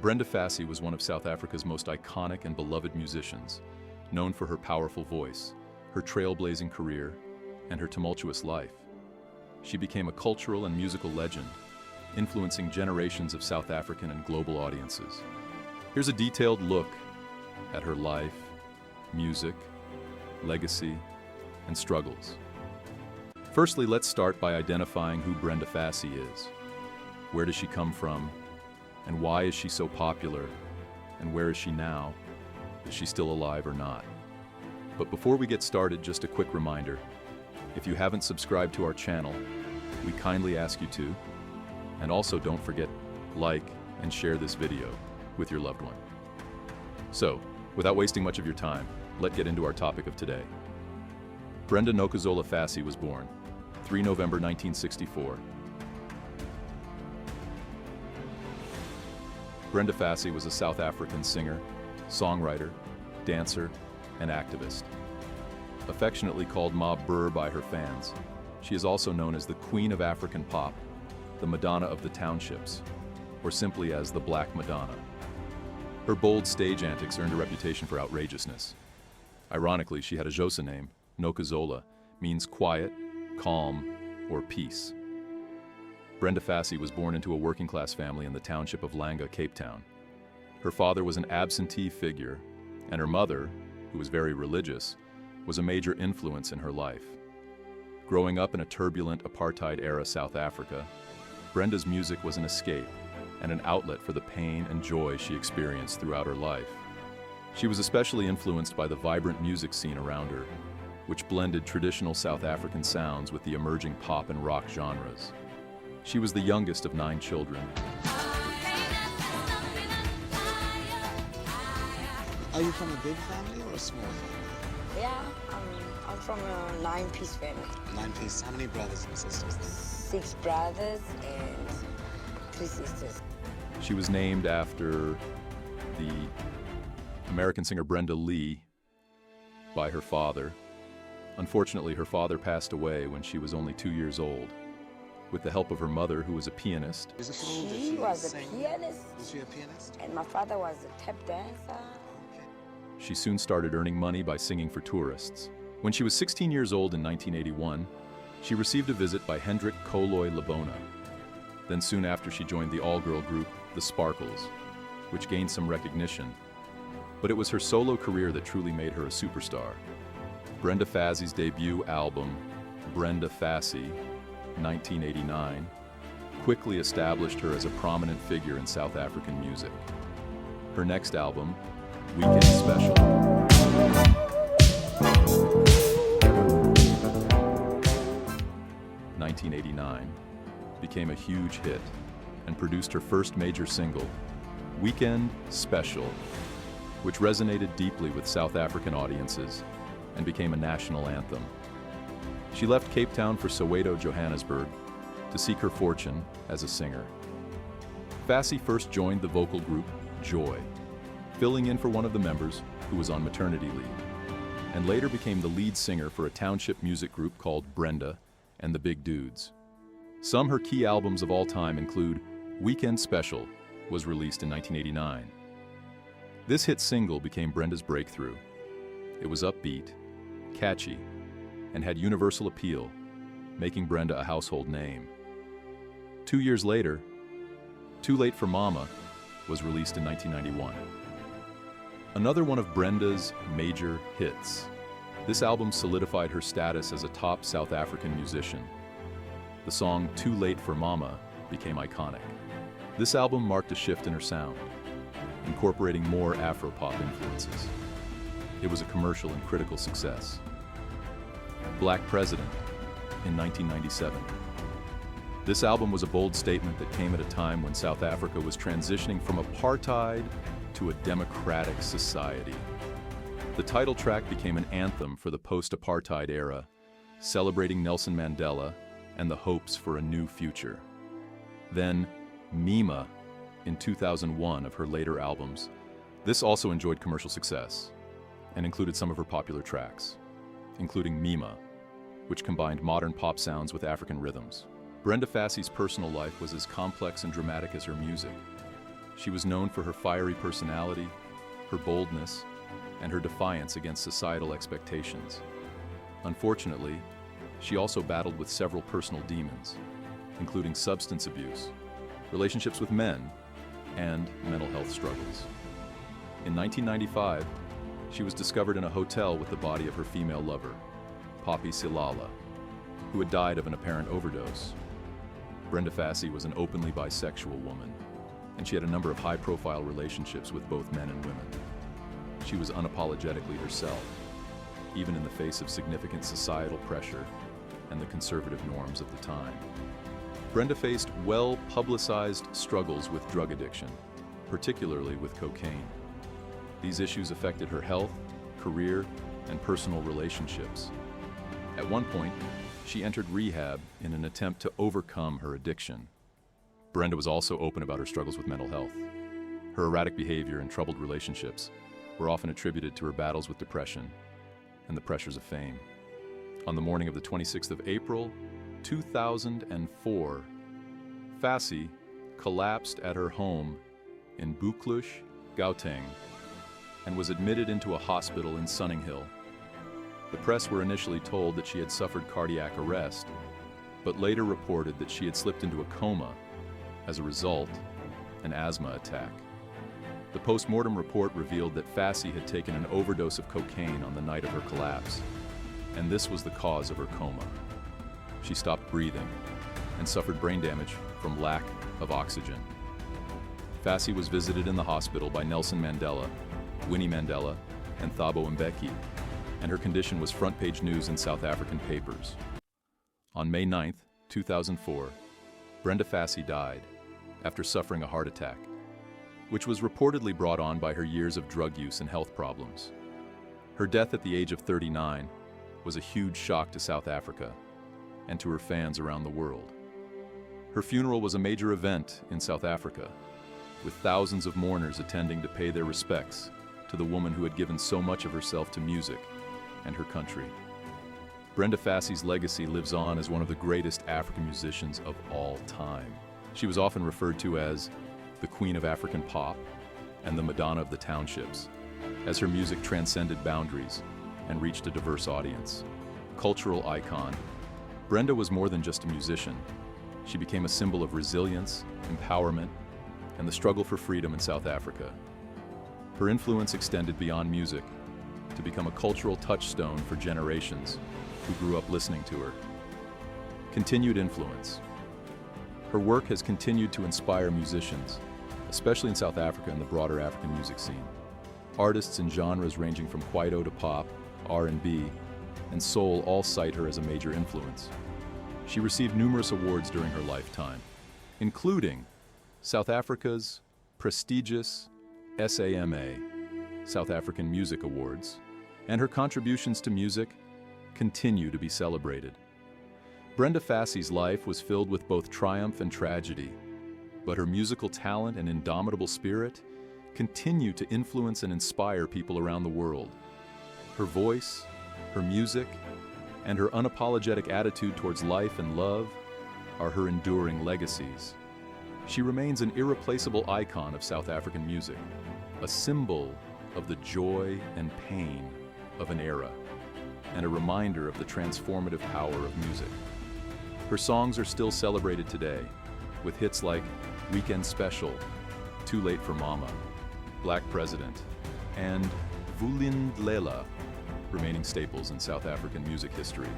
Brenda Fassie was one of South Africa's most iconic and beloved musicians, known for her powerful voice, her trailblazing career, and her tumultuous life. She became a cultural and musical legend, influencing generations of South African and global audiences. Here's a detailed look at her life, music, legacy, and struggles. Firstly, let's start by identifying who Brenda Fassie is. Where does she come from? And why is she so popular? And where is she now? Is she still alive or not? But before we get started, just a quick reminder. If you haven't subscribed to our channel, we kindly ask you to. And also don't forget, like and share this video with your loved one. So, without wasting much of your time, let's get into our topic of today. Brenda Nokuzola Fassie was born 3 November 1964. Brenda Fassie was a South African singer, songwriter, dancer, and activist. Affectionately called Ma Burr by her fans, she is also known as the Queen of African Pop, the Madonna of the Townships, or simply as the Black Madonna. Her bold stage antics earned a reputation for outrageousness. Ironically, she had a Xhosa name, Nokuzola, means quiet, calm, or peace. Brenda Fassie was born into a working-class family in the township of Langa, Cape Town. Her father was an absentee figure, and her mother, who was very religious, was a major influence in her life. Growing up in a turbulent apartheid-era South Africa, Brenda's music was an escape and an outlet for the pain and joy she experienced throughout her life. She was especially influenced by the vibrant music scene around her, which blended traditional South African sounds with the emerging pop and rock genres. She was the youngest of 9 children. Are you from a big family or a small family? Yeah, I'm from a 9-piece family. 9-piece. How many brothers and sisters? 6 brothers and 3 sisters. She was named after the American singer Brenda Lee by her father. Unfortunately, her father passed away when she was only 2 years old. With the help of her mother, who was a pianist. She was a pianist. Was she a pianist? And my father was a tap dancer. Okay. She soon started earning money by singing for tourists. When she was 16 years old in 1981, she received a visit by Hendrik Koloi Labona. Then soon after, she joined the all-girl group, The Sparkles, which gained some recognition. But it was her solo career that truly made her a superstar. Brenda Fassie's debut album, Brenda Fassie, 1989, quickly established her as a prominent figure in South African music. Her next album, Weekend Special, 1989, became a huge hit and produced her first major single, Weekend Special, which resonated deeply with South African audiences and became a national anthem. She left Cape Town for Soweto, Johannesburg, to seek her fortune as a singer. Fassie first joined the vocal group Joy, filling in for one of the members who was on maternity leave, and later became the lead singer for a township music group called Brenda and the Big Dudes. Some her key albums of all time include Weekend Special, was released in 1989. This hit single became Brenda's breakthrough. It was upbeat, catchy, and had universal appeal, making Brenda a household name. 2 years later, Too Late for Mama was released in 1991. Another one of Brenda's major hits. This album solidified her status as a top South African musician. The song Too Late for Mama became iconic. This album marked a shift in her sound, incorporating more Afro-pop influences. It was a commercial and critical success. Black President in 1997. This album was a bold statement that came at a time when South Africa was transitioning from apartheid to a democratic society. The title track became an anthem for the post-apartheid era, celebrating Nelson Mandela and the hopes for a new future. Then, Mima in 2001 of her later albums. This also enjoyed commercial success and included some of her popular tracks, including Mima, which combined modern pop sounds with African rhythms. Brenda Fassie's personal life was as complex and dramatic as her music. She was known for her fiery personality, her boldness, and her defiance against societal expectations. Unfortunately, she also battled with several personal demons, including substance abuse, relationships with men, and mental health struggles. In 1995, she was discovered in a hotel with the body of her female lover, Poppy Silala, who had died of an apparent overdose. Brenda Fassie was an openly bisexual woman, and she had a number of high-profile relationships with both men and women. She was unapologetically herself, even in the face of significant societal pressure and the conservative norms of the time. Brenda faced well-publicized struggles with drug addiction, particularly with cocaine. These issues affected her health, career, and personal relationships. At one point, she entered rehab in an attempt to overcome her addiction. Brenda was also open about her struggles with mental health. Her erratic behavior and troubled relationships were often attributed to her battles with depression and the pressures of fame. On the morning of the 26th of April, 2004, Fassie collapsed at her home in Buklüş, Gauteng, and was admitted into a hospital in Sunninghill. The press were initially told that she had suffered cardiac arrest, but later reported that she had slipped into a coma as a result, an asthma attack. The post-mortem report revealed that Fassie had taken an overdose of cocaine on the night of her collapse, and this was the cause of her coma. She stopped breathing and suffered brain damage from lack of oxygen. Fassie was visited in the hospital by Nelson Mandela, Winnie Mandela, and Thabo Mbeki, and her condition was front-page news in South African papers. On May 9, 2004, Brenda Fassie died after suffering a heart attack, which was reportedly brought on by her years of drug use and health problems. Her death at the age of 39 was a huge shock to South Africa and to her fans around the world. Her funeral was a major event in South Africa, with thousands of mourners attending to pay their respects to the woman who had given so much of herself to music and her country. Brenda Fassie's legacy lives on as one of the greatest African musicians of all time. She was often referred to as the Queen of African Pop and the Madonna of the Townships, as her music transcended boundaries and reached a diverse audience. Cultural icon, Brenda was more than just a musician. She became a symbol of resilience, empowerment, and the struggle for freedom in South Africa. Her influence extended beyond music to become a cultural touchstone for generations who grew up listening to her. Continued influence. Her work has continued to inspire musicians, especially in South Africa and the broader African music scene. Artists in genres ranging from kwaito to pop, R&B, and soul all cite her as a major influence. She received numerous awards during her lifetime, including South Africa's prestigious SAMA, South African Music Awards, and her contributions to music continue to be celebrated. Brenda Fassie's life was filled with both triumph and tragedy, but her musical talent and indomitable spirit continue to influence and inspire people around the world. Her voice, her music, and her unapologetic attitude towards life and love are her enduring legacies. She remains an irreplaceable icon of South African music, a symbol of the joy and pain of an era, and a reminder of the transformative power of music. Her songs are still celebrated today, with hits like Weekend Special, Too Late for Mama, Black President, and Vulindlela remaining staples in South African music history.